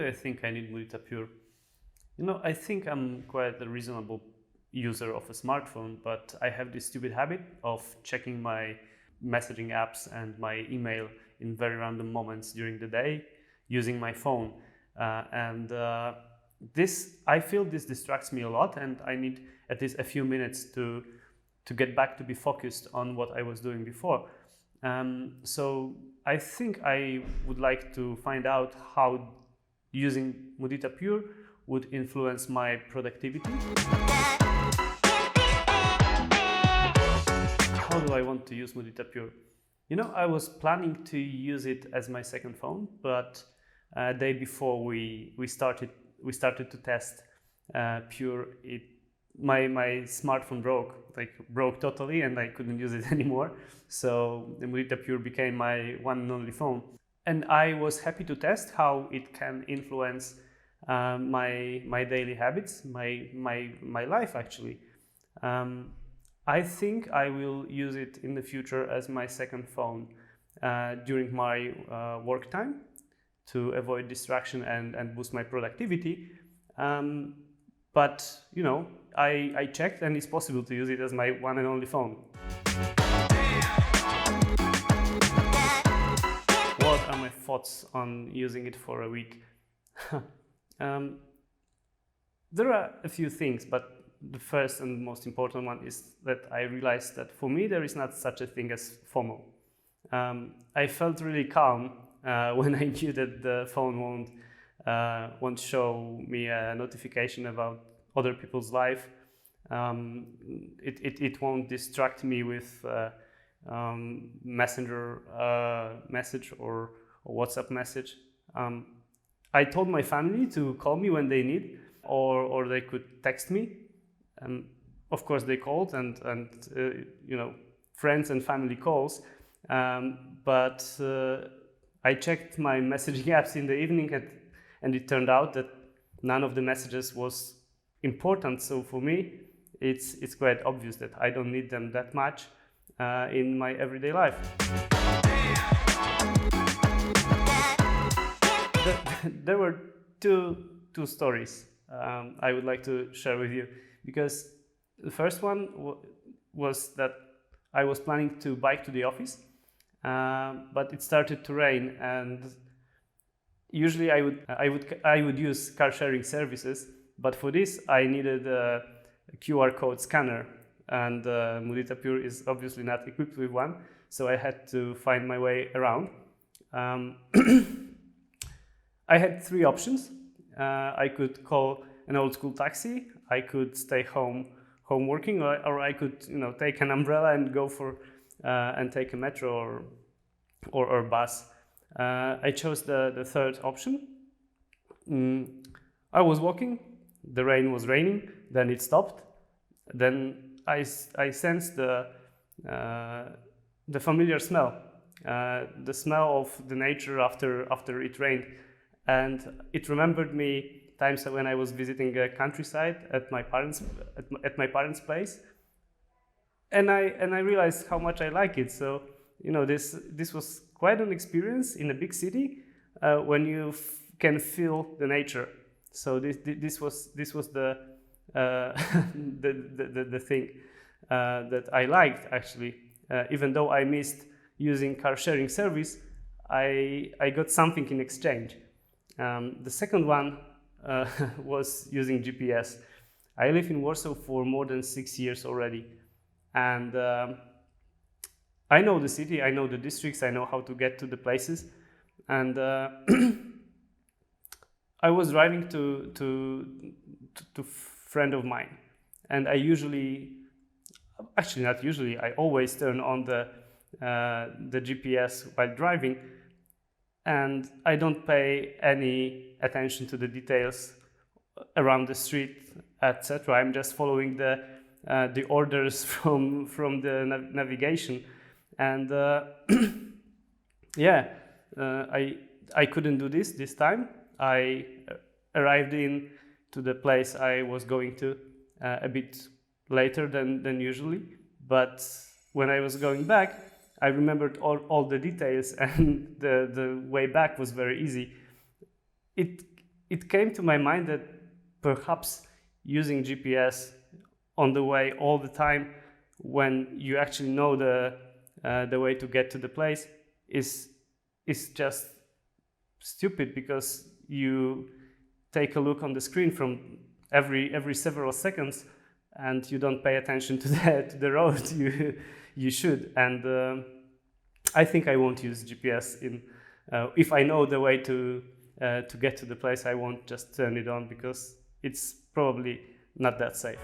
do I think I need Mudita Pure? I think I'm quite a reasonable user of a smartphone, but I have this stupid habit of checking my messaging apps and my email in very random moments during the day using my phone. I feel this distracts me a lot, and I need at least a few minutes to get back to be focused on what I was doing before. So I think I would like to find out how using Mudita Pure would influence my productivity. How do I want to use Mudita Pure? I was planning to use it as my second phone, but a day before we started to test Pure, my smartphone broke totally, and I couldn't use it anymore. So the Mudita Pure became my one and only phone, and I was happy to test how it can influence my daily habits, my life actually. I think I will use it in the future as my second phone during my work time to avoid distraction and boost my productivity. But I checked, and it's possible to use it as my one and only phone. What are my thoughts on using it for a week? There are a few things, but the first and most important one is that I realized that for me there is not such a thing as FOMO. I felt really calm when I knew that the phone won't show me a notification about other people's life. It won't distract me with messenger message or WhatsApp message. I told my family to call me when they need, or they could text me. Of course, they called, and friends and family calls. But I checked my messaging apps in the evening, and it turned out that none of the messages was important. So for me, it's quite obvious that I don't need them that much in my everyday life. There were two stories I would like to share with you, because the first one was that I was planning to bike to the office, but it started to rain, and usually I would use car sharing services, but for this I needed a QR code scanner, and Mudita Pure is obviously not equipped with one, so I had to find my way around. I had three options. I could call an old school taxi, I could stay home working, or I could take an umbrella and go for and take a metro or bus. I chose the third option. I was walking, the rain was raining, then it stopped. Then I sensed the familiar smell, the smell of the nature after it rained, and it remembered me times when I was visiting a countryside at my parents' place, and I realized how much I like it. So this was quite an experience in a big city when you can feel the nature. So this was the the thing that I liked actually. Even though I missed using car sharing service, I got something in exchange. The second one was using GPS. I live in Warsaw for more than 6 years already, and I know the city, I know the districts, I know how to get to the places, and I was driving to friend of mine, and I always turn on the GPS while driving, and I don't pay any attention to the details around the street, etc. I'm just following the orders from the navigation, and I couldn't do this time. I arrived to the place I was going to a bit later than usually, but when I was going back, I remembered all the details, and the way back was very easy. it came to my mind that perhaps using GPS on the way all the time, when you actually know the way to get to the place, is just stupid, because you take a look on the screen from every several seconds, and you don't pay attention to the road you should. And I think I won't use GPS if I know the way to get to the place. I won't just turn it on, because it's probably not that safe.